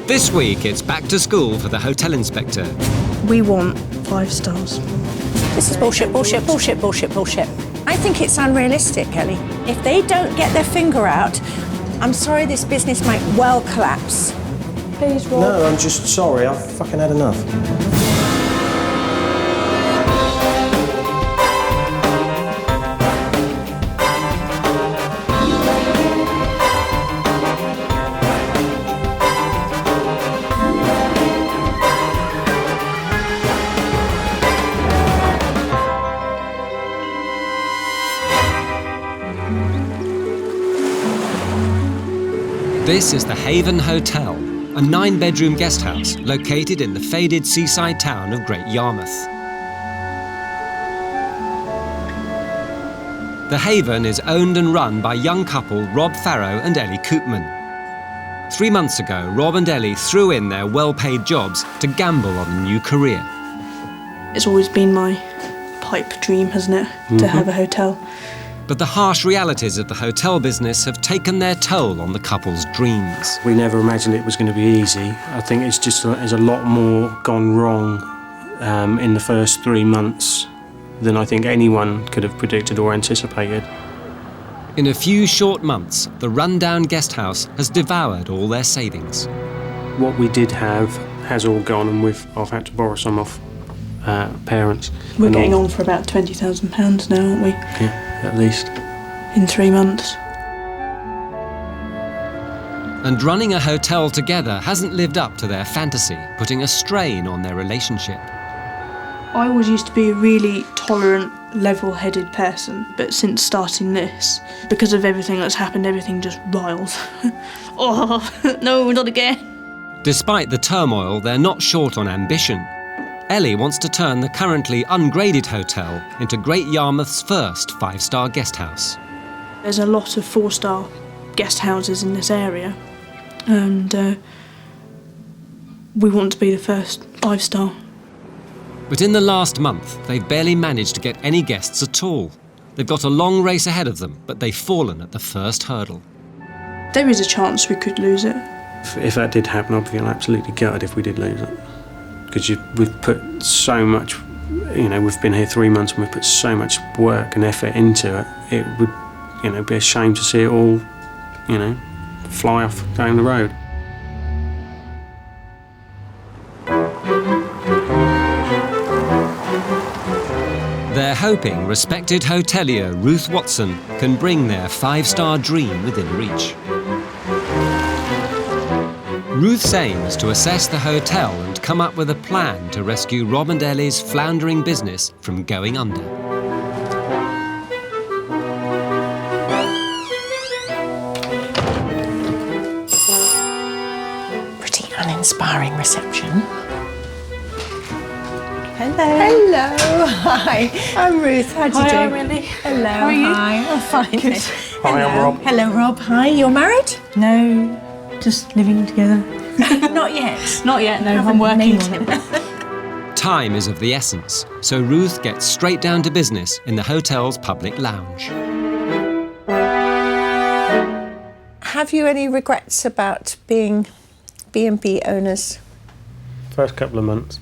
This week, it's back to school for the hotel inspector. We want 5 stars. This is bullshit, bullshit, bullshit, bullshit, bullshit. I think it's unrealistic, Ellie. If they don't get their finger out, I'm sorry, this business might well collapse. Please, Rob. No, I'm just sorry. I've fucking had enough. This is the Haven Hotel, a 9-bedroom guest house located in the faded seaside town of Great Yarmouth. The Haven is owned and run by young couple Rob Farrow and Elly Koopman. 3 months ago, Rob and Elly threw in their well-paid jobs to gamble on a new career. It's always been my pipe dream, hasn't it, to have a hotel. But the harsh realities of the hotel business have taken their toll on the couple's dreams. We never imagined it was going to be easy. I think it's just there's a lot more gone wrong in the first 3 months than I think anyone could have predicted or anticipated. In a few short months, the rundown guest house has devoured all their savings. What we did have has all gone, and I've had to borrow some off parents. We're getting on for about £20,000 now, aren't we? Yeah, at least. In 3 months. And running a hotel together hasn't lived up to their fantasy, putting a strain on their relationship. I always used to be a really tolerant, level-headed person, but since starting this, because of everything that's happened, everything just riles. Oh, no, not again. Despite the turmoil, they're not short on ambition. Elly wants to turn the currently ungraded hotel into Great Yarmouth's first 5-star guest house. There's a lot of 4-star guest houses in this area, and we want to be the first 5-star. But in the last month, they've barely managed to get any guests at all. They've got a long race ahead of them, but they've fallen at the first hurdle. There is a chance we could lose it. If that did happen, I'd feel absolutely gutted if we did lose it. Because we've put so much, we've been here 3 months and we've put so much work and effort into it. It would, be a shame to see it all, fly off down the road. They're hoping respected hotelier Ruth Watson can bring their 5-star dream within reach. Ruth's aim is to assess the hotel and come up with a plan to rescue Rob and Elly's floundering business from going under. Pretty uninspiring reception. Hello. Hello. Hi. I'm Ruth. How do you do? Hi, I'm Elly. Hello. How are you? Hi. I'm fine. Good. Hi, I'm Rob. Hello, Rob. Hi. You're married? No, just living together. Not yet. Not yet, no, Haven't I'm working named on him. it. Time is of the essence, so Ruth gets straight down to business in the hotel's public lounge. Have you any regrets about being B&B owners? First couple of months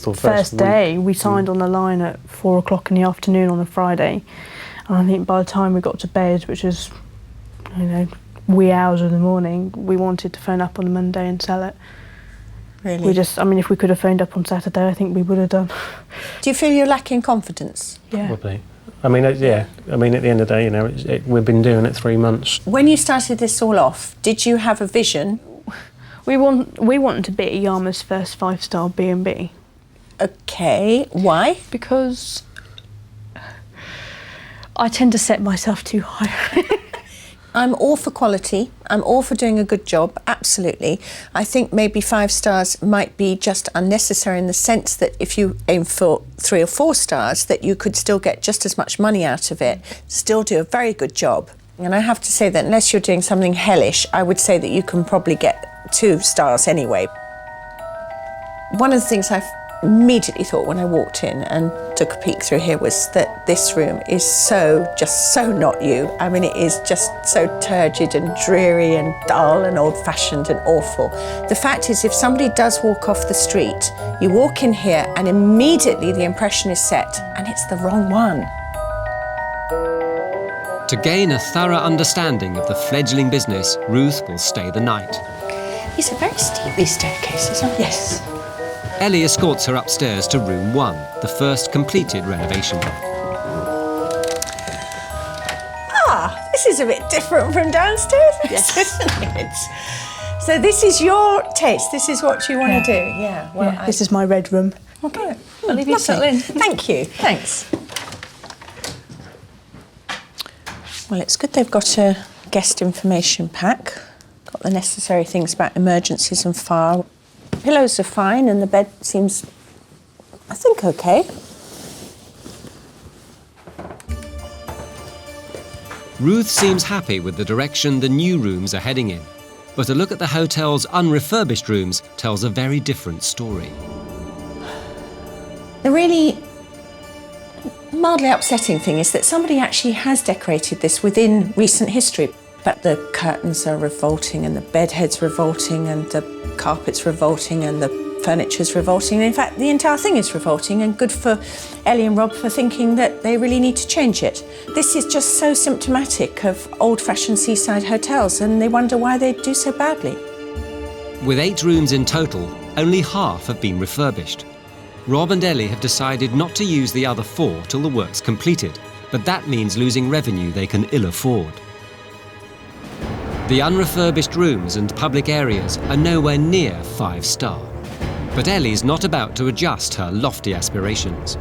or First day, we signed on the line at 4 o'clock in the afternoon on a Friday. And I think by the time we got to bed, which was, wee hours of the morning, we wanted to phone up on a Monday and sell it. Really? If we could have phoned up on Saturday, I think we would have done. Do you feel you're lacking confidence? Yeah. Probably. At the end of the day, we've been doing it 3 months. When you started this all off, did you have a vision? We want to be Yarmouth's first 5-star B&B. Okay, why? Because I tend to set myself too high. I'm all for quality. I'm all for doing a good job, absolutely. I think maybe 5 stars might be just unnecessary in the sense that if you aim for 3 or 4 stars, that you could still get just as much money out of it, still do a very good job. And I have to say that unless you're doing something hellish, I would say that you can probably get 2 stars anyway. One of the things I immediately thought when I walked in and took a peek through here was that this room is just so not you. I mean, it is just so turgid and dreary and dull and old-fashioned and awful. The fact is, if somebody does walk off the street, you walk in here and immediately the impression is set, and it's the wrong one. To gain a thorough understanding of the fledgling business, Ruth will stay the night. These are very steep, these staircases, aren't they? Yes. Elly escorts her upstairs to room 1, the first completed renovation. This is a bit different from downstairs, isn't it? So this is your taste, this is what you want to do? Yeah. Well, This is my red room. Okay. I'll leave you to settle in. Thank you. Thanks. Well, it's good they've got a guest information pack. Got the necessary things about emergencies and fire. Pillows are fine and the bed seems, I think, okay. Ruth seems happy with the direction the new rooms are heading in, but a look at the hotel's unrefurbished rooms tells a very different story. The really mildly upsetting thing is that somebody actually has decorated this within recent history. But the curtains are revolting and the bedhead's revolting and the carpet's revolting and the furniture's revolting. And in fact, the entire thing is revolting, and good for Elly and Rob for thinking that they really need to change it. This is just so symptomatic of old-fashioned seaside hotels, and they wonder why they do so badly. With 8 rooms in total, only half have been refurbished. Rob and Elly have decided not to use the other 4 till the work's completed, but that means losing revenue they can ill afford. The unrefurbished rooms and public areas are nowhere near 5-star. But Elly's not about to adjust her lofty aspirations.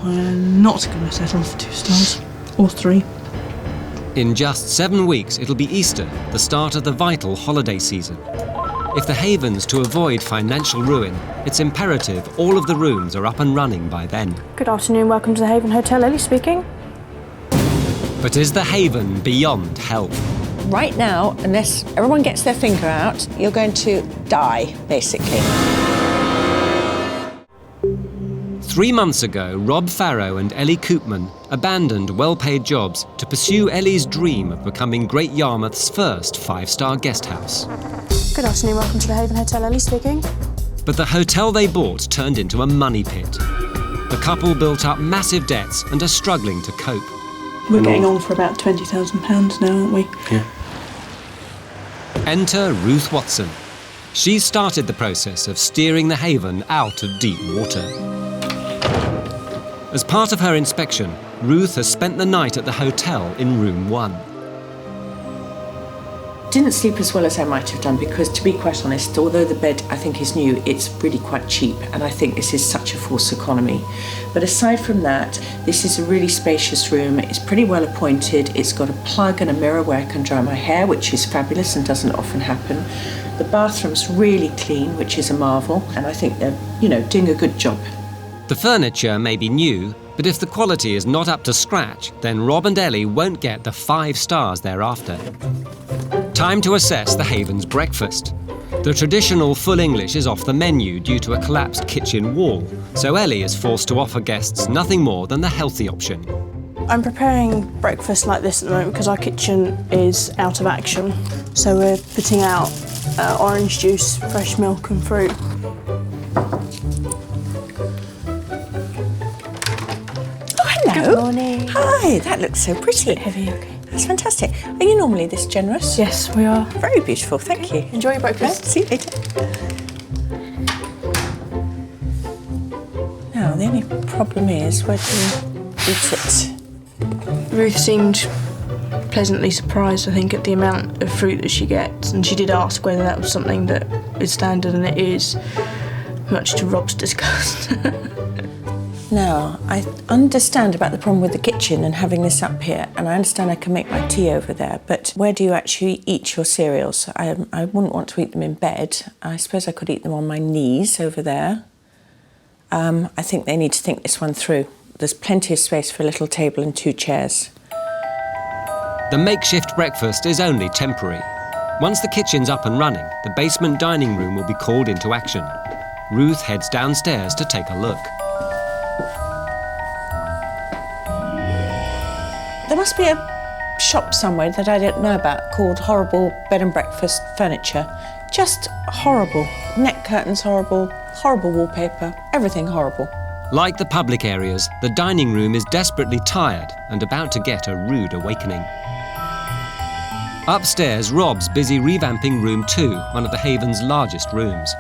I'm not going to settle for 2 stars. Or 3. In just 7 weeks, it'll be Easter, the start of the vital holiday season. If the Haven's to avoid financial ruin, it's imperative all of the rooms are up and running by then. Good afternoon, welcome to the Haven Hotel, Elly speaking. But is the Haven beyond help? Right now, unless everyone gets their finger out, you're going to die, basically. 3 months ago, Rob Farrow and Elly Koopman abandoned well-paid jobs to pursue Elly's dream of becoming Great Yarmouth's first 5-star guest house. Good afternoon, welcome to the Haven Hotel, Elly speaking. But the hotel they bought turned into a money pit. The couple built up massive debts and are struggling to cope. We're getting on for about £20,000 now, aren't we? Yeah. Enter Ruth Watson. She's started the process of steering the Haven out of deep water. As part of her inspection, Ruth has spent the night at the hotel in room 1. Didn't sleep as well as I might have done because, to be quite honest, although the bed I think is new, it's really quite cheap, and I think this is such a false economy. But aside from that, this is a really spacious room. It's pretty well appointed. It's got a plug and a mirror where I can dry my hair, which is fabulous and doesn't often happen. The bathroom's really clean, which is a marvel, and I think they're, doing a good job. The furniture may be new, but if the quality is not up to scratch, then Rob and Elly won't get the 5 stars they're after. Time to assess the Haven's breakfast. The traditional full English is off the menu due to a collapsed kitchen wall, so Elly is forced to offer guests nothing more than the healthy option. I'm preparing breakfast like this at the moment because our kitchen is out of action. So we're putting out orange juice, fresh milk and fruit. Oh, hello. Good morning. Hi, that looks so pretty. Heavy, okay. That's fantastic. Are you normally this generous? Yes, we are. Very beautiful, thank you. Enjoy your breakfast. See you later. Now, the only problem is, where do you eat it? Ruth seemed pleasantly surprised, I think, at the amount of fruit that she gets, and she did ask whether that was something that is standard, and it is, much to Rob's disgust. Now, I understand about the problem with the kitchen and having this up here, and I understand I can make my tea over there, but where do you actually eat your cereals? I wouldn't want to eat them in bed. I suppose I could eat them on my knees over there. I think they need to think this one through. There's plenty of space for a little table and 2 chairs. The makeshift breakfast is only temporary. Once the kitchen's up and running, the basement dining room will be called into action. Ruth heads downstairs to take a look. There must be a shop somewhere that I don't know about called Horrible Bed and Breakfast Furniture. Just horrible. Neck curtains horrible, horrible wallpaper, everything horrible. Like the public areas, the dining room is desperately tired and about to get a rude awakening. Upstairs, Rob's busy revamping room 2, one of the Haven's largest rooms.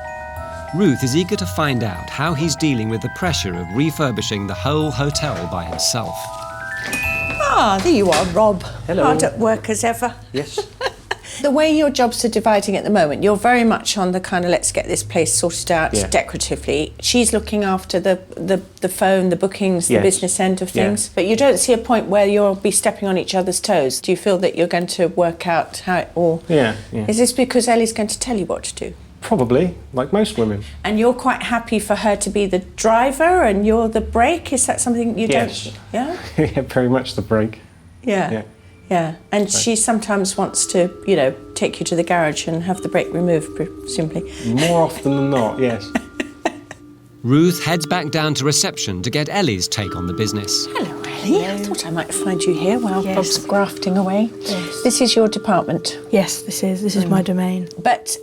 Ruth is eager to find out how he's dealing with the pressure of refurbishing the whole hotel by himself. Ah, there you are, Rob. Hello. Hard at work as ever. Yes. The way your jobs are dividing at the moment, you're very much on the kind of let's get this place sorted out decoratively. She's looking after the phone, the bookings, the business end of things. But you don't see a point where you'll be stepping on each other's toes. Do you feel that you're going to work out how it all... Yeah. Is this because Ellie's going to tell you what to do? Probably, like most women. And you're quite happy for her to be the driver and you're the brake? Is that something you Yes. don't... Yeah? Yeah, very much the brake. Yeah. And she sometimes wants to, you know, take you to the garage and have the brake removed, presumably. More often than not, yes. Ruth heads back down to reception to get Ellie's take on the business. Hello, Ellie. I thought I might find you here while Bob's grafting away. Yes. This is your department. Yes, this is my domain. But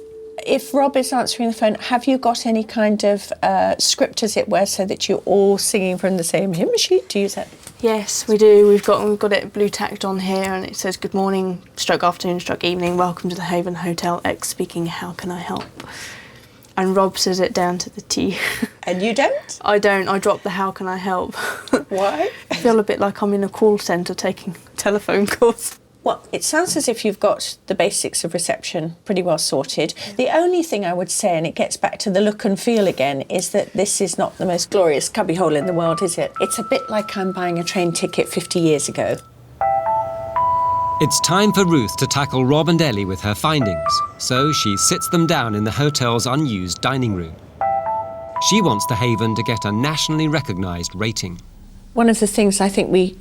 if Rob is answering the phone, have you got any kind of script, as it were, so that you're all singing from the same hymn sheet? Do you use that? Yes, we do. We've got it blue tacked on here, and it says good morning, stroke afternoon, stroke evening. Welcome to the Haven Hotel X speaking. How can I help? And Rob says it down to the T. And you don't? I don't. I drop the how can I help. Why? I feel a bit like I'm in a call centre taking telephone calls. Well, it sounds as if you've got the basics of reception pretty well sorted. The only thing I would say, and it gets back to the look and feel again, is that this is not the most glorious cubbyhole in the world, is it? It's a bit like I'm buying a train ticket 50 years ago. It's time for Ruth to tackle Rob and Elly with her findings, so she sits them down in the hotel's unused dining room. She wants the Haven to get a nationally recognised rating. One of the things I think we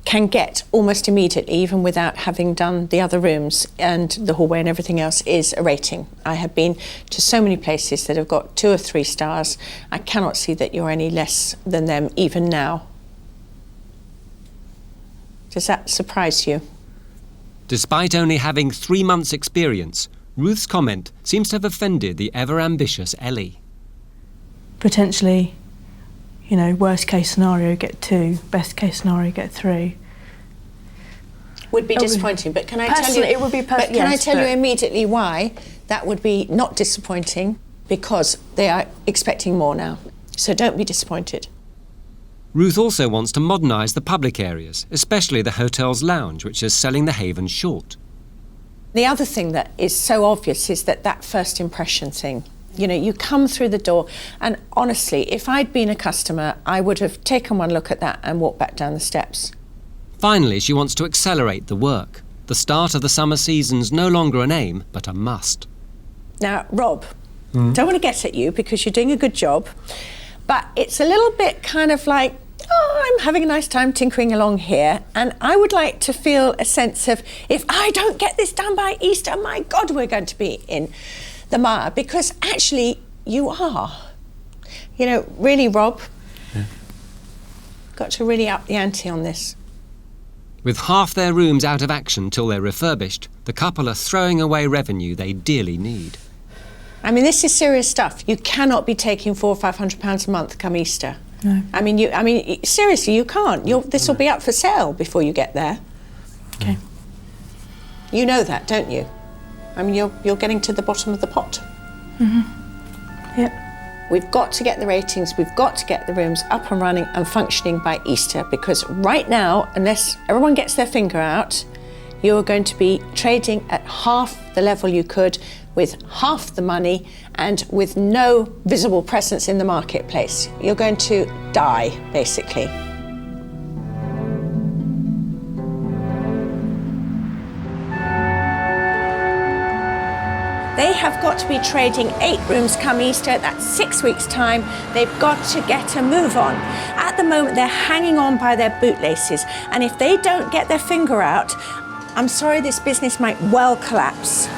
can get almost immediately, even without having done the other rooms and the hallway and everything else, is a rating. I have been to so many places that have got 2 or 3 stars. I cannot see that you're any less than them even now. Does that surprise you? Despite only having 3 months' experience, Ruth's comment seems to have offended the ever-ambitious Elly. Potentially, you know, worst case scenario, get 2. Best case scenario, get 3. Would be disappointing, but can I tell you? It would be But can I tell you immediately why that would be not disappointing? Because they are expecting more now. So don't be disappointed. Ruth also wants to modernise the public areas, especially the hotel's lounge, which is selling the Haven short. The other thing that is so obvious is that first impression thing. You know, you come through the door, and honestly, if I'd been a customer, I would have taken one look at that and walked back down the steps. Finally, she wants to accelerate the work. The start of the summer season's no longer an aim, but a must. Now, Rob, don't want to get at you because you're doing a good job, but it's a little bit kind of like, oh, I'm having a nice time tinkering along here, and I would like to feel a sense of, if I don't get this done by Easter, my God, we're going to be in the mire, because actually you are. You know, really, Rob, got to really up the ante on this. With half their rooms out of action till they're refurbished, the couple are throwing away revenue they dearly need. I mean, this is serious stuff. You cannot be taking £400 or £500 a month come Easter. No. I mean, seriously, you can't. This will be up for sale before you get there. Okay. You know that, don't you? I mean, you're getting to the bottom of the pot. Mm-hmm. Yep. We've got to get the ratings, we've got to get the rooms up and running and functioning by Easter, because right now, unless everyone gets their finger out, you're going to be trading at half the level you could, with half the money and with no visible presence in the marketplace. You're going to die, basically. They have got to be trading 8 rooms come Easter. That's 6 weeks' time. They've got to get a move on. At the moment, they're hanging on by their bootlaces. And if they don't get their finger out, I'm sorry, this business might well collapse.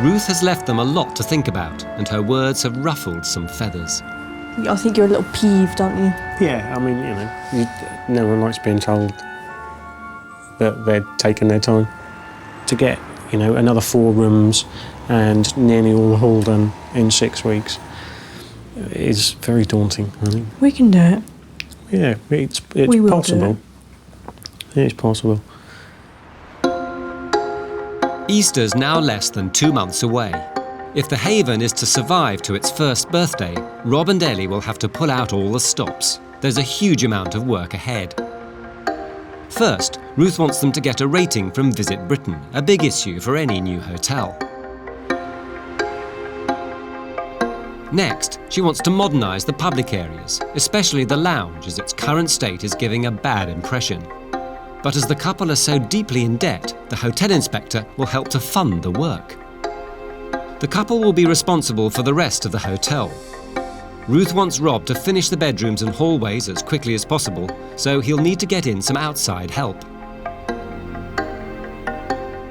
Ruth has left them a lot to think about, and her words have ruffled some feathers. I think you're a little peeved, aren't you? Yeah, I mean, no one likes being told that they're taking their time. To get, another 4 rooms and nearly all the hall done in 6 weeks is very daunting, I think. We can do it. Yeah, it's We will possible. do It's possible. Easter's now less than 2 months away. If the Haven is to survive to its first birthday, Rob and Elly will have to pull out all the stops. There's a huge amount of work ahead. First, Ruth wants them to get a rating from Visit Britain, a big issue for any new hotel. Next, she wants to modernise the public areas, especially the lounge, as its current state is giving a bad impression. But as the couple are so deeply in debt, the hotel inspector will help to fund the work. The couple will be responsible for the rest of the hotel. Ruth wants Rob to finish the bedrooms and hallways as quickly as possible, so he'll need to get in some outside help.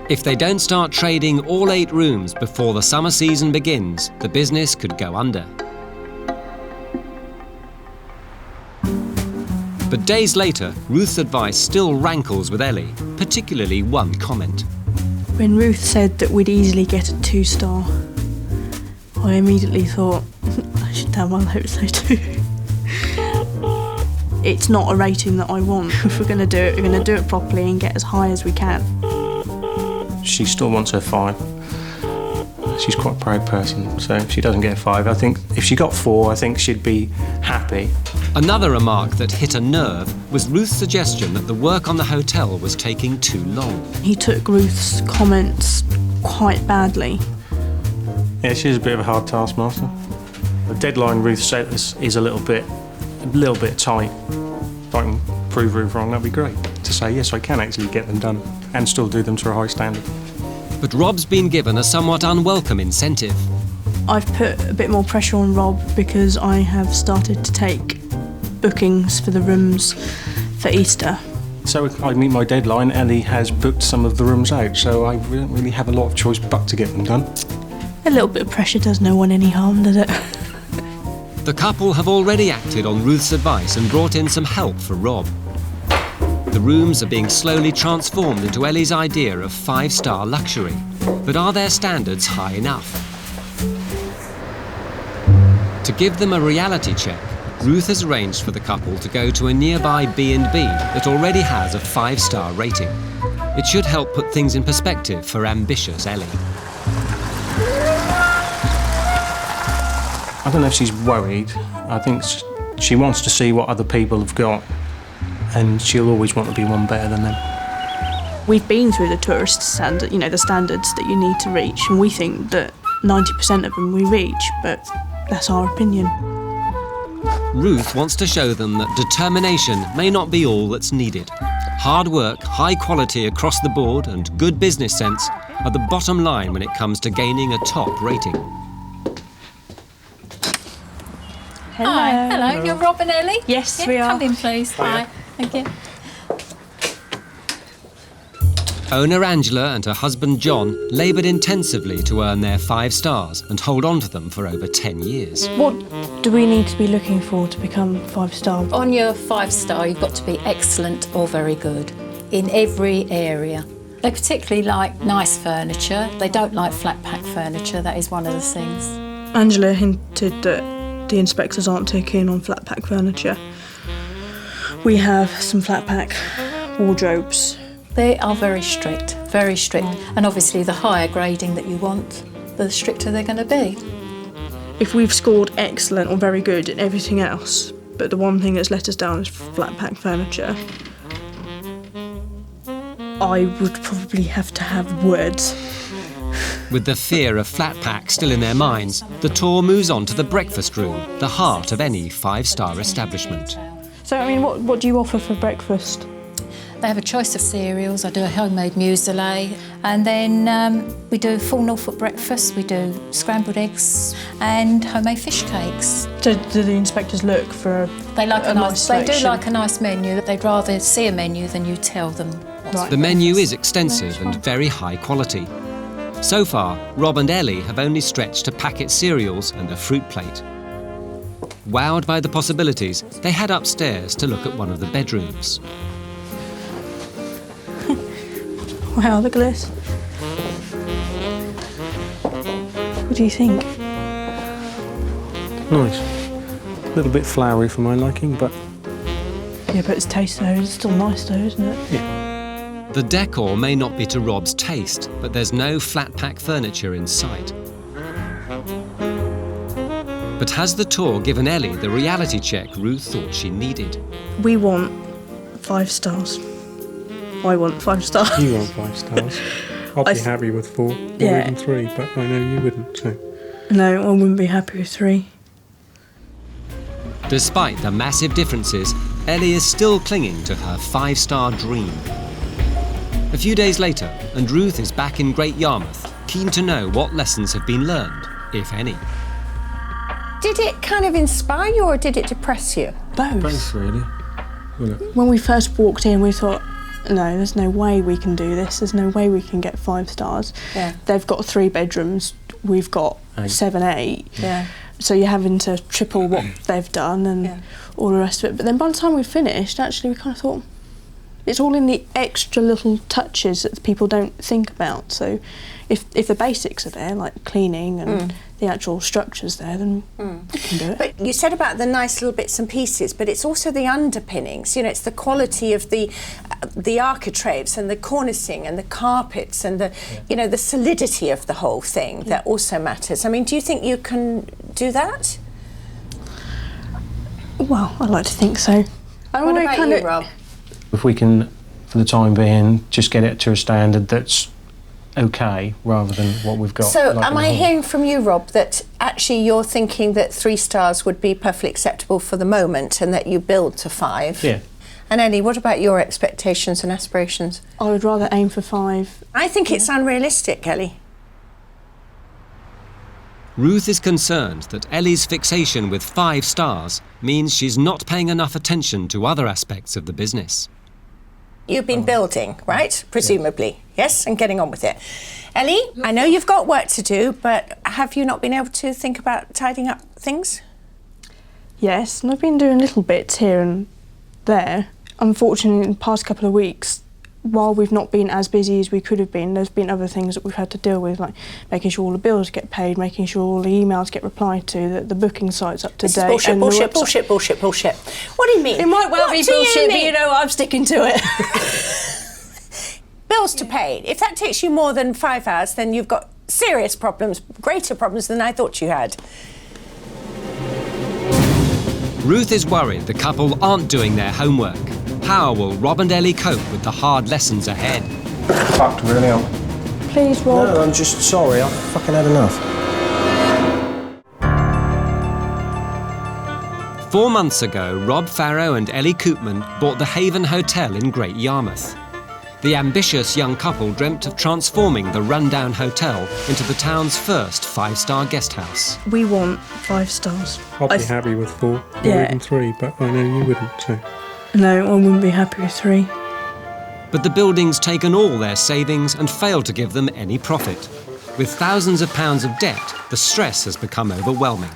If they don't start trading all 8 rooms before the summer season begins, the business could go under. But days later, Ruth's advice still rankles with Elly, particularly one comment. When Ruth said that we'd easily get a 2-star, I immediately thought, I should tell my hope so too. It's not a rating that I want. If we're going to do it, we're going to do it properly and get as high as we can. She still wants her 5. She's quite a proud person, so if she doesn't get a 5, I think if she got 4, I think she'd be happy. Another remark that hit a nerve was Ruth's suggestion that the work on the hotel was taking too long. He took Ruth's comments quite badly. Yeah, she's a bit of a hard taskmaster. The deadline Ruth set us is a little bit tight. If I can prove Ruth wrong, that'd be great. To say, yes, I can actually get them done and still do them to a high standard. But Rob's been given a somewhat unwelcome incentive. I've put a bit more pressure on Rob because I have started to take bookings for the rooms for Easter. So if I meet my deadline, Elly has booked some of the rooms out, so I don't really have a lot of choice but to get them done. A little bit of pressure does no one any harm, does it? The couple have already acted on Ruth's advice and brought in some help for Rob. The rooms are being slowly transformed into Elly's idea of 5-star luxury. But are their standards high enough? To give them a reality check, Ruth has arranged for the couple to go to a nearby B&B that already has a 5-star rating. It should help put things in perspective for ambitious Elly. I don't know if she's worried. I think she wants to see what other people have got, and she'll always want to be one better than them. We've been through the tourist standard, the standards that you need to reach, and we think that 90% of them we reach, but that's our opinion. Ruth wants to show them that determination may not be all that's needed. Hard work, high quality across the board, and good business sense are the bottom line when it comes to gaining a top rating. Hi, hello. You're Rob and Elly? Yes, Yeah, we are. Come in, please. Hi. Thank you. Owner Angela and her husband John laboured intensively to earn their 5 stars and hold on to them for over 10 years. What do we need to be looking for to become 5-star? On your 5-star, you've got to be excellent or very good in every area. They particularly like nice furniture. They don't like flat pack furniture. That is one of the things. Angela hinted that the inspectors aren't too keen on flat pack furniture. We have some flat pack wardrobes. They are very strict, and obviously the higher grading that you want, the stricter they're going to be. If we've scored excellent or very good in everything else, but the one thing that's let us down is flat pack furniture, I would probably have to have words. With the fear of flat pack still in their minds, the tour moves on to the breakfast room, the heart of any 5-star establishment. So, what do you offer for breakfast? They have a choice of cereals. I do a homemade muesli, and then we do full Norfolk breakfast. We do scrambled eggs and homemade fish cakes. Do the inspectors look for They like a nice. They do selection? like a nice menu. They'd rather see a menu than you tell them. Right. The menu is extensive and very high quality. So far, Rob and Elly have only stretched to packet cereals and a fruit plate. Wowed by the possibilities, they head upstairs to look at one of the bedrooms. Wow, look at this. What do you think? Nice. A little bit flowery for my liking, but Yeah, but it's taste though. It's still nice though, isn't it? yeah. The decor may not be to Rob's taste, but there's no flat pack furniture in sight. But has the tour given Elly the reality check Ruth thought she needed? We want 5 stars. I want 5 stars. You want 5 stars. I'll be happy with 4 or Yeah. even 3, but I know you wouldn't, so. No, I wouldn't be happy with 3. Despite the massive differences, Elly is still clinging to her 5-star dream. A few days later, and Ruth is back in Great Yarmouth, keen to know what lessons have been learned, if any. Did it kind of inspire you or did it depress you? Both. Really. When we first walked in, we thought, no, there's no way we can do this. There's no way we can get 5 stars. Yeah. They've got 3 bedrooms. We've got 7, 8. Yeah. So you're having to triple what they've done and Yeah. all the rest of it. But then by the time we finished, actually, we kind of thought, it's all in the extra little touches that people don't think about. So if the basics are there, like cleaning and the actual structures there, then we can do it. But you said about the nice little bits and pieces, but it's also the underpinnings. You know, it's the quality of the architraves and the cornicing and the carpets and the, you know, the solidity of the whole thing that also matters. I mean, do you think you can do that? Well, I like to think so. What about you, Rob? If we can, for the time being, just get it to a standard that's okay, rather than what we've got. So like am in the I hall. hearing from you, Rob, that actually you're thinking that 3 stars would be perfectly acceptable for the moment and that you build to 5? Yeah. And Elly, what about your expectations and aspirations? I would rather aim for 5. I think it's unrealistic, Elly. Ruth is concerned that Elly's fixation with 5 stars means she's not paying enough attention to other aspects of the business. You've been building, right? Presumably, yes, and getting on with it. Elly, I know you've got work to do, but have you not been able to think about tidying up things? Yes, and I've been doing little bits here and there. Unfortunately, in the past couple of weeks, while we've not been as busy as we could have been, there's been other things that we've had to deal with, like making sure all the bills get paid, making sure all the emails get replied to, that the booking site's up to This date. is bullshit, and the bullshit, website- bullshit, bullshit, bullshit. What do you mean? It might well What be do you bullshit, but mean? you know what, I'm sticking to it. Bills to pay. If that takes you more than 5 hours, then you've got serious problems, greater problems than I thought you had. Ruth is worried the couple aren't doing their homework. How will Rob and Elly cope with the hard lessons ahead? Fucked, really. Please, Rob. No, I'm just sorry. I've fucking had enough. 4 months ago, Rob Farrow and Elly Koopman bought the Haven Hotel in Great Yarmouth. The ambitious young couple dreamt of transforming the rundown hotel into the town's first 5-star guest house. We want 5 stars. I'll be happy with 4 or Yeah. even 3, but I know you wouldn't, so. No, I wouldn't be happy with 3. But the building's taken all their savings and failed to give them any profit. With thousands of pounds of debt, the stress has become overwhelming.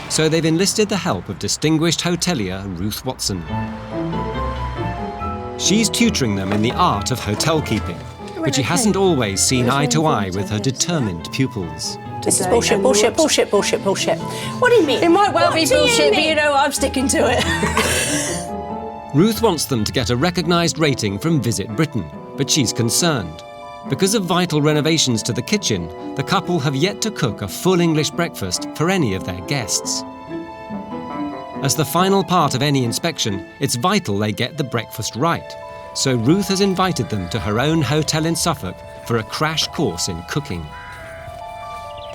So they've enlisted the help of distinguished hotelier Ruth Watson. She's tutoring them in the art of hotel keeping, but she hasn't always seen eye to eye with her determined pupils. This is bullshit, bullshit, bullshit, bullshit, bullshit. What do you mean? It might well What be do you bullshit, but mean? you know what, I'm sticking to it. Ruth wants them to get a recognised rating from Visit Britain, but she's concerned. Because of vital renovations to the kitchen, the couple have yet to cook a full English breakfast for any of their guests. As the final part of any inspection, it's vital they get the breakfast right. So Ruth has invited them to her own hotel in Suffolk for a crash course in cooking.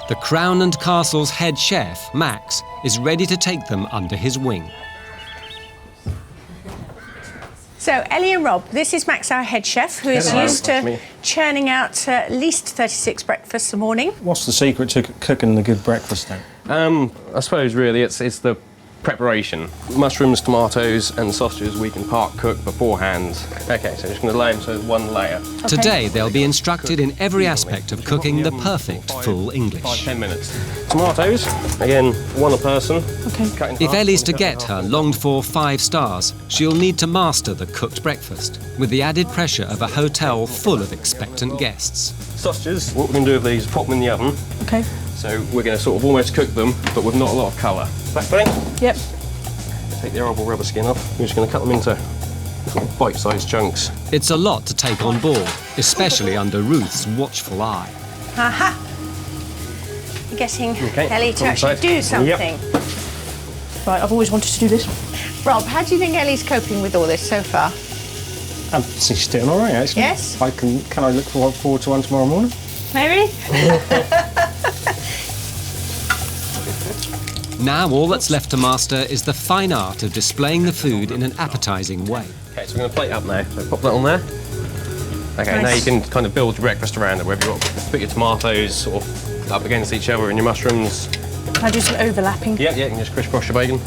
The Crown and Castle's head chef, Max, is ready to take them under his wing. So, Elly and Rob, this is Max, our head chef, who is Hello. used Nice to to meet you. churning out at least 36 breakfasts a morning. What's the secret to cooking the good breakfast then? I suppose really it's the preparation. Mushrooms, tomatoes and sausages we can part cook beforehand. Okay, so just going to lay them so there's one layer. Okay. Today they'll be instructed in every aspect of cooking the perfect full English. 5-10 minutes. Tomatoes, again, one a person. Okay. If Ellie's to get her longed-for 5 stars, she'll need to master the cooked breakfast, with the added pressure of a hotel full of expectant guests. Sausages, what we're going to do with these is pop them in the oven. Okay. So we're going to sort of almost cook them, but with not a lot of colour. Black pudding? Yep. Take the horrible rubber skin off. We're just going to cut them into little bite-sized chunks. It's a lot to take on board, especially under Ruth's watchful eye. Aha! You're getting Okay, Ellie to on actually side. do something. Right, I've always wanted to do this. Rob, how do you think Ellie's coping with all this so far? She's doing all right, actually. Yes? Can I look forward to one tomorrow morning? Maybe? Now all that's left to master is the fine art of displaying the food in an appetising way. Okay, so we're going to plate up now. So pop that on there. Okay, Nice. now you can kind of build your breakfast around it, whether you want to put your tomatoes sort of up against each other and your mushrooms. Can I do some overlapping? Yeah, you can just crisscross your bacon.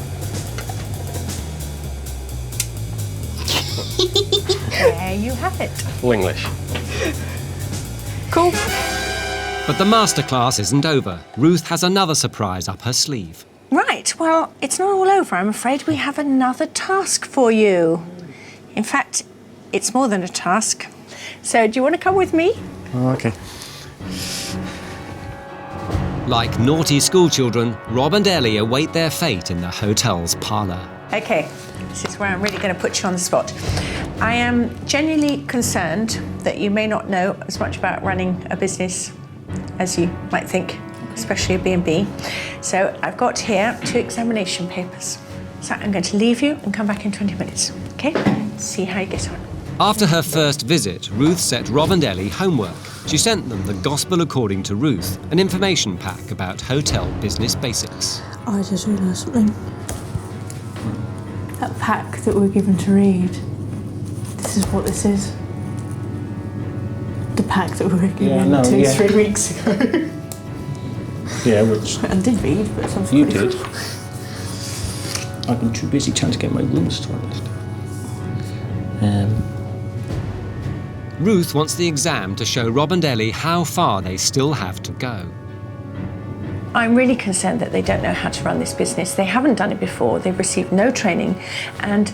There you have it. Full English. Cool. But the masterclass isn't over. Ruth has another surprise up her sleeve. Right, well, it's not all over. I'm afraid we have another task for you. In fact, it's more than a task. So, do you want to come with me? Oh, okay. Like naughty schoolchildren, Rob and Elly await their fate in the hotel's parlour. Okay, this is where I'm really going to put you on the spot. I am genuinely concerned that you may not know as much about running a business as you might think, especially a B&B. So I've got here 2 examination papers. So I'm going to leave you and come back in 20 minutes, okay? See how you get on. After her first visit, Ruth set Rob and Elly homework. She sent them the Gospel According to Ruth, an information pack about hotel business basics. I just realised something. That pack that we're given to read, this is what this is. The pack that we were given 3 weeks ago. Yeah, which I did read, but something you pretty did. cool. I've been too busy trying to get my rooms tidied. Ruth wants the exam to show Rob and Elly how far they still have to go. I'm really concerned that they don't know how to run this business. They haven't done it before. They've received no training. And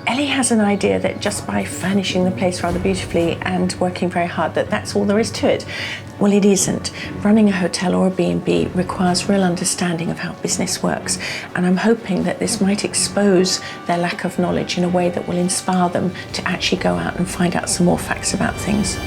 Elly has an idea that just by furnishing the place rather beautifully and working very hard, that that's all there is to it. Well, it isn't. Running a hotel or a B&B requires real understanding of how business works. And I'm hoping that this might expose their lack of knowledge in a way that will inspire them to actually go out and find out some more facts about things.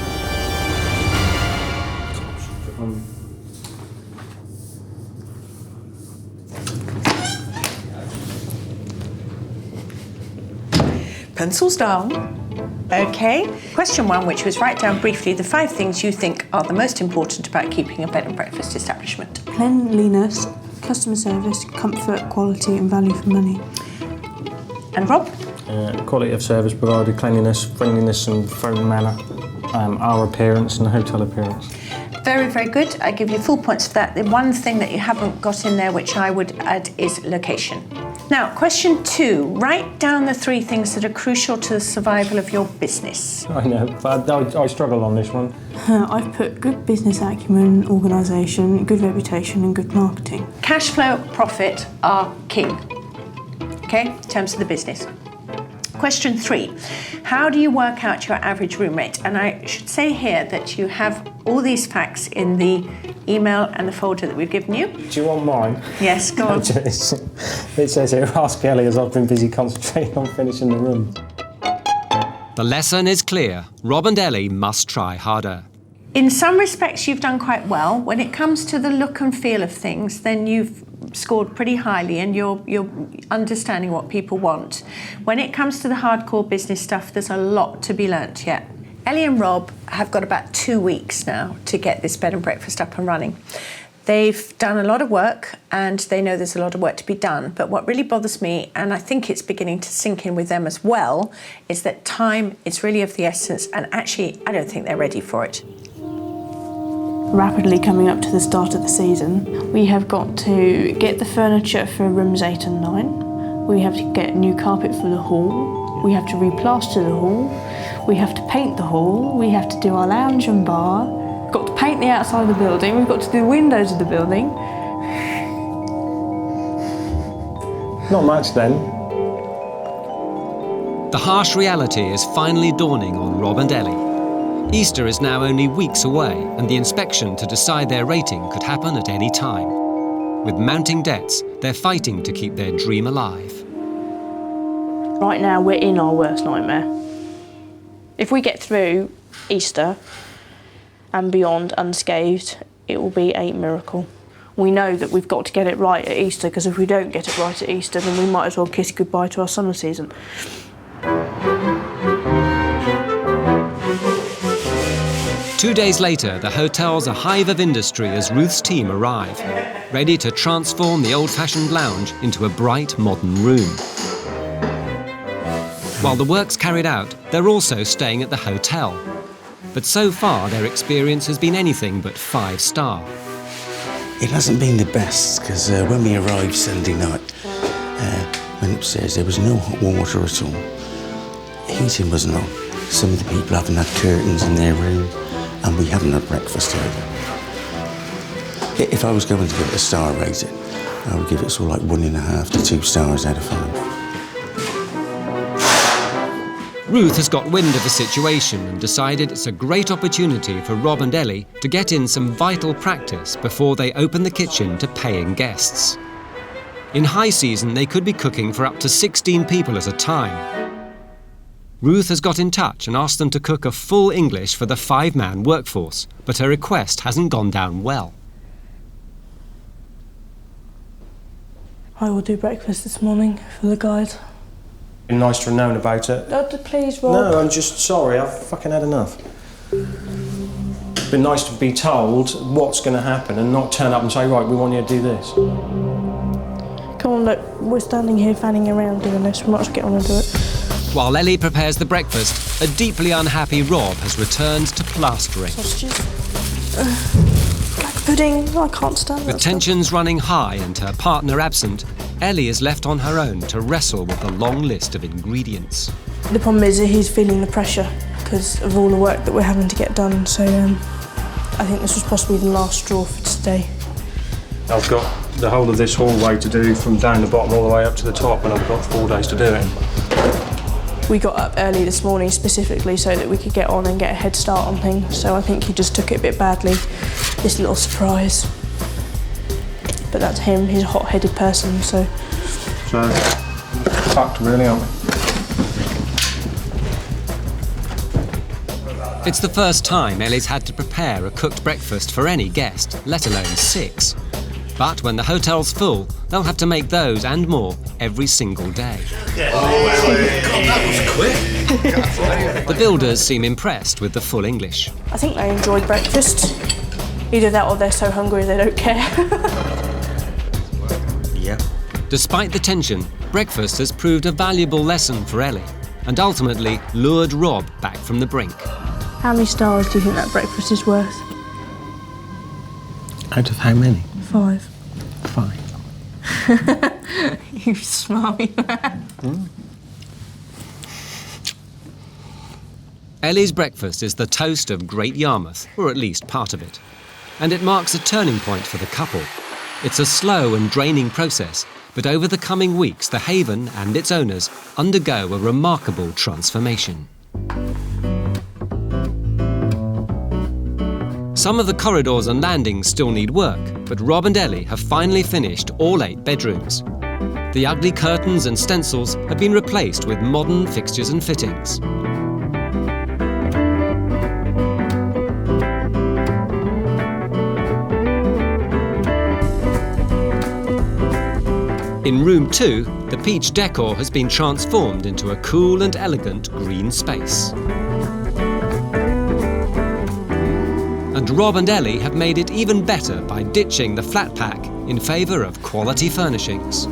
Pencils down. Okay. Question 1, which was write down briefly the 5 things you think are the most important about keeping a bed and breakfast establishment. Cleanliness, customer service, comfort, quality and value for money. And Rob? Quality of service provided, cleanliness, friendliness and phone manner, our appearance and the hotel appearance. Very, very good. I give you full points for that. The one thing that you haven't got in there, which I would add, is location. Now, question 2. Write down the 3 things that are crucial to the survival of your business. I know, but I struggle on this one. I've put good business acumen, organisation, good reputation and good marketing. Cash flow, profit are king, okay, in terms of the business. Question 3, how do you work out your average room rate? And I should say here that you have all these facts in the email and the folder that we've given you. Do you want mine? Yes, go on. It says here, ask Elly as I've been busy concentrating on finishing the room. The lesson is clear. Rob and Elly must try harder. In some respects, you've done quite well. When it comes to the look and feel of things, then you've scored pretty highly and you're understanding what people want. When it comes to the hardcore business stuff, there's a lot to be learnt yet. Elly and Rob have got about 2 weeks now to get this bed and breakfast up and running. They've done a lot of work and they know there's a lot of work to be done. But what really bothers me, and I think it's beginning to sink in with them as well, is that time is really of the essence and actually I don't think they're ready for it. Rapidly coming up to the start of the season, we have got to get the furniture for rooms 8 and 9. We have to get new carpet for the hall. We have to replaster the hall. We have to paint the hall. We have to do our lounge and bar. We've got to paint the outside of the building. We've got to do the windows of the building. Not much then. The harsh reality is finally dawning on Rob and Elly. Easter is now only weeks away, and the inspection to decide their rating could happen at any time. With mounting debts, they're fighting to keep their dream alive. Right now, we're in our worst nightmare. If we get through Easter and beyond unscathed, it will be a miracle. We know that we've got to get it right at Easter, because if we don't get it right at Easter, then we might as well kiss goodbye to our summer season. 2 days later, the hotel's a hive of industry as Ruth's team arrive, ready to transform the old-fashioned lounge into a bright, modern room. While the work's carried out, they're also staying at the hotel. But so far, their experience has been anything but 5-star. It hasn't been the best, because when we arrived Sunday night, went upstairs, there was no hot water at all. Heating wasn't on. Some of the people haven't had curtains in their room, and we haven't had breakfast either. If I was going to give it a star rating, I would give it sort of like 1.5 to 2 stars out of 5. Ruth has got wind of the situation and decided it's a great opportunity for Rob and Elly to get in some vital practice before they open the kitchen to paying guests. In high season, they could be cooking for up to 16 people at a time. Ruth has got in touch and asked them to cook a full English for the 5-man workforce, but her request hasn't gone down well. I will do breakfast this morning for the guys. Been nice to have known about it. Doctor, please, Rob. No, I'm just sorry. I've fucking had enough. Been nice to be told what's going to happen and not turn up and say, right, we want you to do this. Come on, look, we're standing here fanning around doing this. We might as well get on and do it. While Elly prepares the breakfast, a deeply unhappy Rob has returned to plastering. Sausages. Black pudding. I can't stand that. With tensions running high and her partner absent, Elly is left on her own to wrestle with the long list of ingredients. The problem is that he's feeling the pressure because of all the work that we're having to get done, so I think this was possibly the last straw for today. I've got the whole of this hallway to do from down the bottom all the way up to the top, and I've got 4 days to do it. We got up early this morning specifically so that we could get on and get a head start on things, so I think he just took it a bit badly, this little surprise. But that's him, he's a hot-headed person, so... So, fucked really, aren't we? It's the first time Elly's had to prepare a cooked breakfast for any guest, let alone 6. But when the hotel's full, they'll have to make those and more every single day. That was quick. The builders seem impressed with the full English. I think they enjoyed breakfast. Either that or they're so hungry they don't care. Yeah. Despite the tension, breakfast has proved a valuable lesson for Elly and ultimately lured Rob back from the brink. How many stars do you think that breakfast is worth? Out of how many? 5. 5. You smarmy man. Elly's breakfast is the toast of Great Yarmouth, or at least part of it. And it marks a turning point for the couple. It's a slow and draining process, but over the coming weeks, the haven and its owners undergo a remarkable transformation. Some of the corridors and landings still need work, but Rob and Elly have finally finished all 8 bedrooms. The ugly curtains and stencils have been replaced with modern fixtures and fittings. In room 2, the peach decor has been transformed into a cool and elegant green space. And Rob and Elly have made it even better by ditching the flat pack in favour of quality furnishings.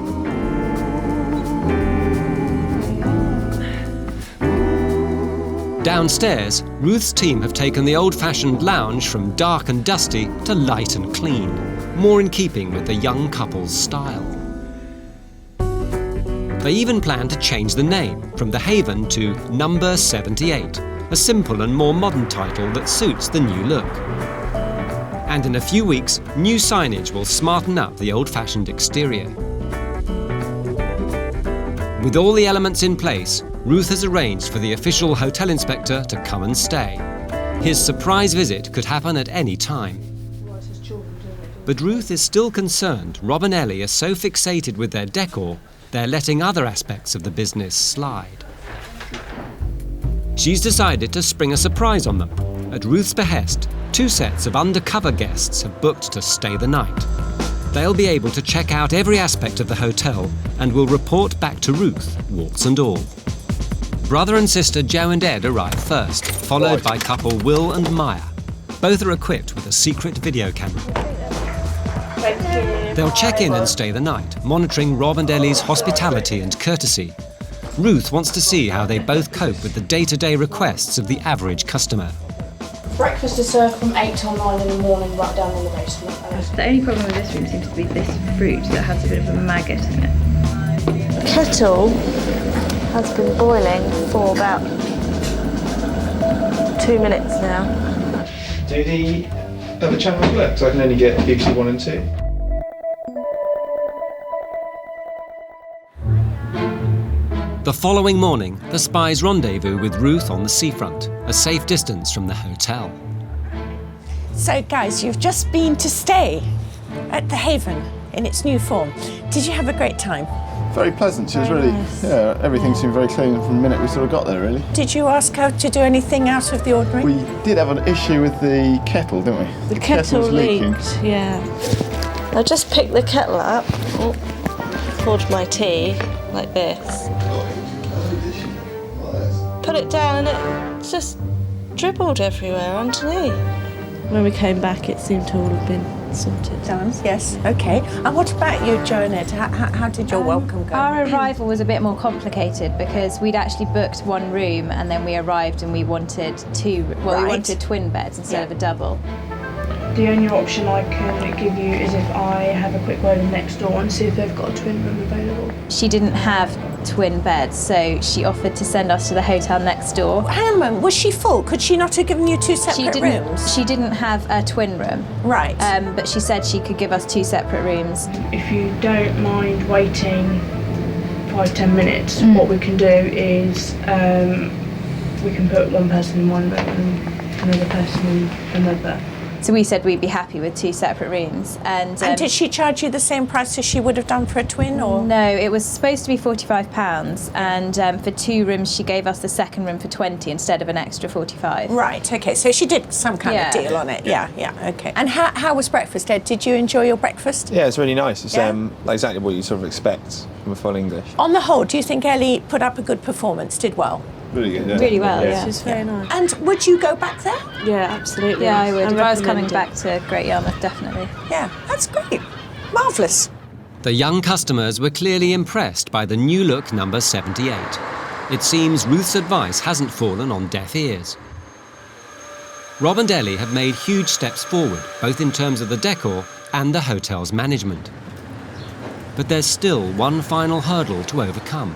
Downstairs, Ruth's team have taken the old-fashioned lounge from dark and dusty to light and clean, more in keeping with the young couple's style. They even plan to change the name from The Haven to Number 78, a simple and more modern title that suits the new look. And in a few weeks, new signage will smarten up the old-fashioned exterior. With all the elements in place, Ruth has arranged for the official hotel inspector to come and stay. His surprise visit could happen at any time. But Ruth is still concerned Rob and Elly are so fixated with their decor, they're letting other aspects of the business slide. She's decided to spring a surprise on them. At Ruth's behest, 2 sets of undercover guests have booked to stay the night. They'll be able to check out every aspect of the hotel and will report back to Ruth, warts and all. Brother and sister Joe and Ed arrive first, followed by couple Will and Maya. Both are equipped with a secret video camera. They'll check in and stay the night, monitoring Rob and Elly's hospitality and courtesy. Ruth wants to see how they both cope with the day-to-day requests of the average customer. Breakfast is served from 8 till 9 in the morning, right down in the basement. The only problem with this room seems to be this fruit that has a bit of a maggot in it. The kettle has been boiling for about 2 minutes now. Do the other channels work? So I can only get BBC 1 and 2. The following morning, the spies rendezvous with Ruth on the seafront, a safe distance from the hotel. So guys, you've just been to stay at the Haven in its new form. Did you have a great time? Very pleasant. She was really, nice. yeah, everything seemed very clean from the minute we sort of got there, really. Did you ask her to do anything out of the ordinary? We did have an issue with the kettle, didn't we? The kettle was leaking. leaked, yeah. I just picked the kettle up, poured my tea like this, put it down and it just dribbled everywhere underneath. When we came back, it seemed to all have been sorted. Done, yes, okay. And what about you, Joe and Ed? How did your welcome go? Our arrival was a bit more complicated because we'd actually booked 1 room and then we arrived and we wanted 2, well, Right. we wanted twin beds instead of a double. The only option I can give you is if I have a quick word with next door and see if they've got a twin room available. She didn't have twin beds, so she offered to send us to the hotel next door. Hang on a moment, was she full? Could she not have given you 2 separate rooms? She didn't have a twin room. Right. But she said she could give us 2 separate rooms. If you don't mind waiting 5-10 minutes, what we can do is we can put one person in one room and another person in another. So we said we'd be happy with 2 separate rooms. And did she charge you the same price as she would have done for a twin, or? No, it was supposed to be £45, and for 2 rooms she gave us the second room for 20 instead of an extra 45. Right, okay, so she did some kind of deal on it. Yeah, okay. And how was breakfast, Ed? Did you enjoy your breakfast? Yeah, it's really nice. It's like exactly what you sort of expect from a full English. On the whole, do you think Elly put up a good performance, did well? Really good, yeah. Really well, yeah. She's very nice. And would you go back there? Yeah, absolutely. Yeah, I would. If I was coming recommend back to Great Yarmouth, definitely. Yeah, that's great. Marvellous. The young customers were clearly impressed by the new look number 78. It seems Ruth's advice hasn't fallen on deaf ears. Rob and Elly have made huge steps forward, both in terms of the decor and the hotel's management. But there's still one final hurdle to overcome: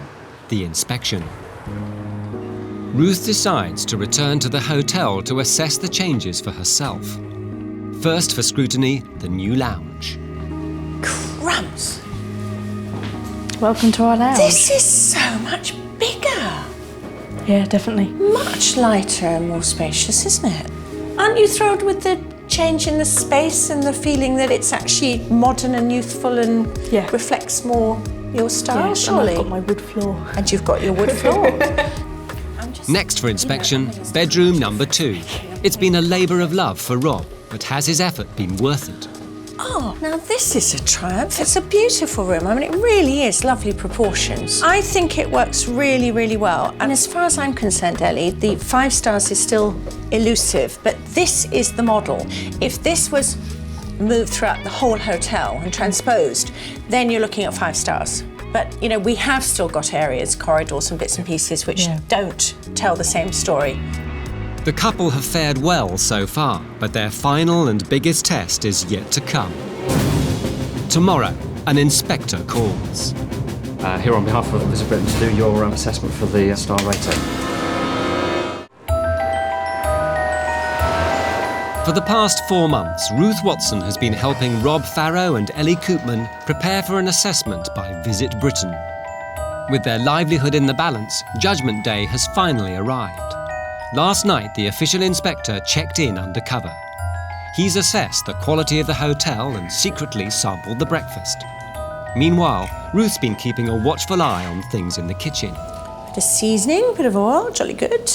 the inspection. Ruth decides to return to the hotel to assess the changes for herself. First for scrutiny, the new lounge. Crumbs. Welcome to our lounge. This is so much bigger. Yeah, definitely. Much lighter and more spacious, isn't it? Aren't you thrilled with the change in the space and the feeling that it's actually modern and youthful and reflects more your style, Yes, surely? and I've got my wood floor. And you've got your wood floor. Next for inspection, bedroom number 2. It's been a labour of love for Rob, but has his effort been worth it? Oh, now this is a triumph. It's a beautiful room. I mean, it really is lovely proportions. I think it works really, really well. And as far as I'm concerned, Elly, the 5 stars is still elusive, but this is the model. If this was moved throughout the whole hotel and transposed, then you're looking at 5 stars. But, you know, we have still got areas, corridors and bits and pieces which don't tell the same story. The couple have fared well so far, but their final and biggest test is yet to come. Tomorrow, an inspector calls. Here on behalf of Visit Britain to do your assessment for the star rating. For the past 4 months, Ruth Watson has been helping Rob Farrow and Elly Koopman prepare for an assessment by Visit Britain. With their livelihood in the balance, Judgment Day has finally arrived. Last night, the official inspector checked in undercover. He's assessed the quality of the hotel and secretly sampled the breakfast. Meanwhile, Ruth's been keeping a watchful eye on things in the kitchen. Bit of seasoning, bit of oil, jolly good.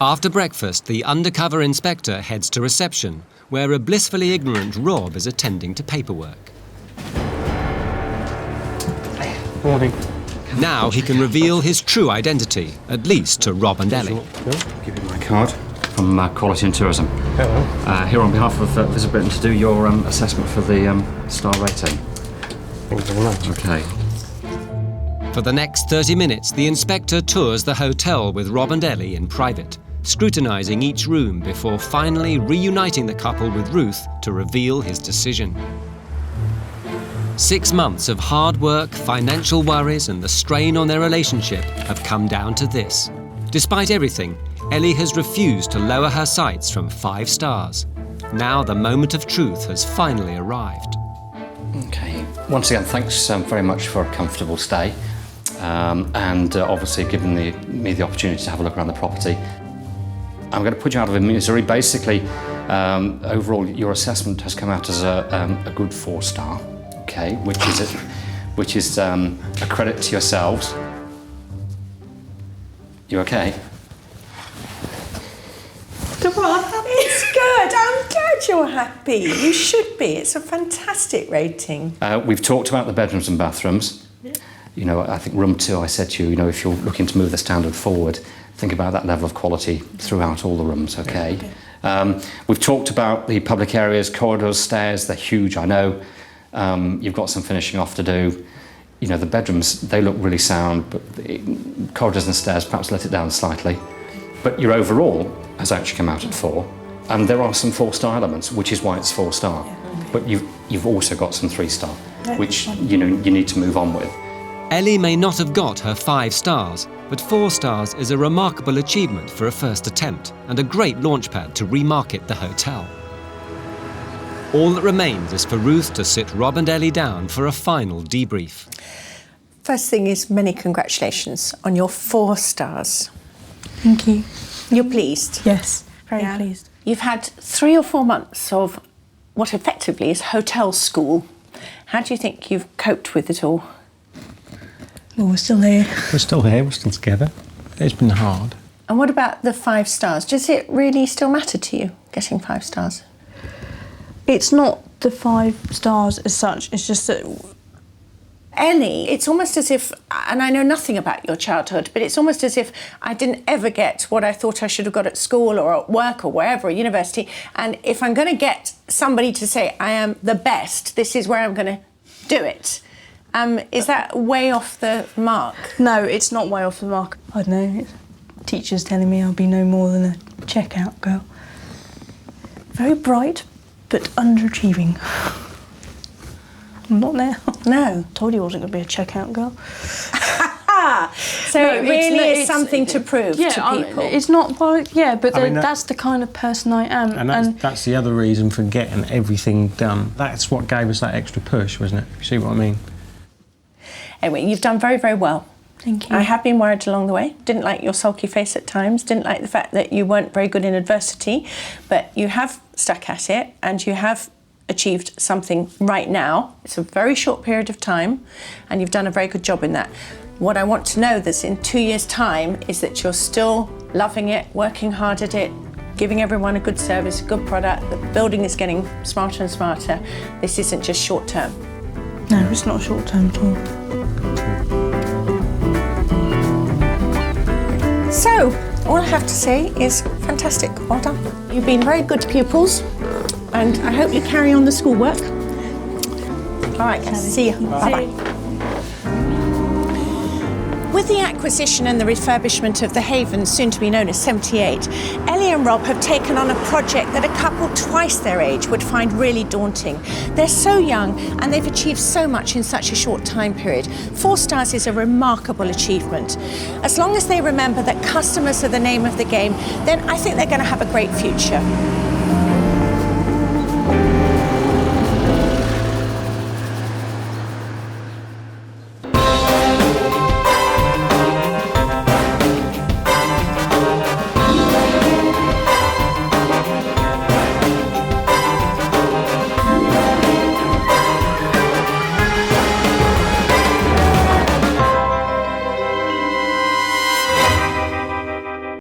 After breakfast, the undercover inspector heads to reception, where a blissfully ignorant Rob is attending to paperwork. Morning. Now he can reveal his true identity, at least to Rob and Elly. Give you my card from Quality and Tourism. Hello. Here on behalf of Visit Britain to do your assessment for the star rating. Thank you very much. Okay. For the next 30 minutes, the inspector tours the hotel with Rob and Elly in private, scrutinising each room before finally reuniting the couple with Ruth to reveal his decision. 6 months of hard work, financial worries and the strain on their relationship have come down to this. Despite everything, Elly has refused to lower her sights from 5 stars. Now the moment of truth has finally arrived. Okay. Once again, thanks very much for a comfortable stay and obviously giving me the opportunity to have a look around the property. I'm going to put you out of misery. Basically, overall, your assessment has come out as a good 4-star. Okay, which is a credit to yourselves. You okay? It's good. I'm glad you're happy. You should be. It's a fantastic rating. We've talked about the bedrooms and bathrooms. Yeah. You know, I think room 2, I said to you, you know, if you're looking to move the standard forward, think about that level of quality throughout all the rooms, okay? We've talked about the public areas, corridors, stairs. They're huge, I know. You've got some finishing off to do. You know, the bedrooms, they look really sound, but the corridors and stairs, perhaps let it down slightly. But your overall has actually come out at 4. And there are some 4-star elements, which is why it's 4-star. But you've also got some 3-star, which, you know, you need to move on with. Elly may not have got her 5 stars, but 4 stars is a remarkable achievement for a first attempt and a great launchpad to remarket the hotel. All that remains is for Ruth to sit Rob and Elly down for a final debrief. First thing is, many congratulations on your 4 stars. Thank you. You're pleased? Yes, very pleased. You've had 3 or 4 months of what effectively is hotel school. How do you think you've coped with it all? Well, we're still here. We're still here, we're still together. It's been hard. And what about the 5 stars? Does it really still matter to you, getting 5 stars? It's not the 5 stars as such, it's just that... Elly, it's almost as if, and I know nothing about your childhood, but it's almost as if I didn't ever get what I thought I should have got at school or at work or wherever, or university. And if I'm going to get somebody to say I am the best, this is where I'm going to do it. Is that way off the mark? No, it's not way off the mark. I don't know, teachers telling me I'll be no more than a checkout girl. Very bright, but underachieving. I'm not now. No. Told you I wasn't going to be a checkout girl. So no, it really is something to prove to people. It's not, well, yeah, but that's the kind of person I am. And that's the other reason for getting everything done. That's what gave us that extra push, wasn't it? You see what I mean? Anyway, you've done very, very well. Thank you. I have been worried along the way. Didn't like your sulky face at times. Didn't like the fact that you weren't very good in adversity. But you have stuck at it and you have achieved something right now. It's a very short period of time and you've done a very good job in that. What I want to know this in 2 years' time is that you're still loving it, working hard at it, giving everyone a good service, a good product. The building is getting smarter and smarter. This isn't just short term. No, it's not short term at all. So, all I have to say is fantastic, well done. You've been very good pupils and I hope you carry on the schoolwork. All right, guys. See you. Bye-bye. With the acquisition and the refurbishment of the Haven, soon to be known as 78, Elly and Rob have taken on a project that a couple twice their age would find really daunting. They're so young and they've achieved so much in such a short time period. 4 stars is a remarkable achievement. As long as they remember that customers are the name of the game, then I think they're going to have a great future.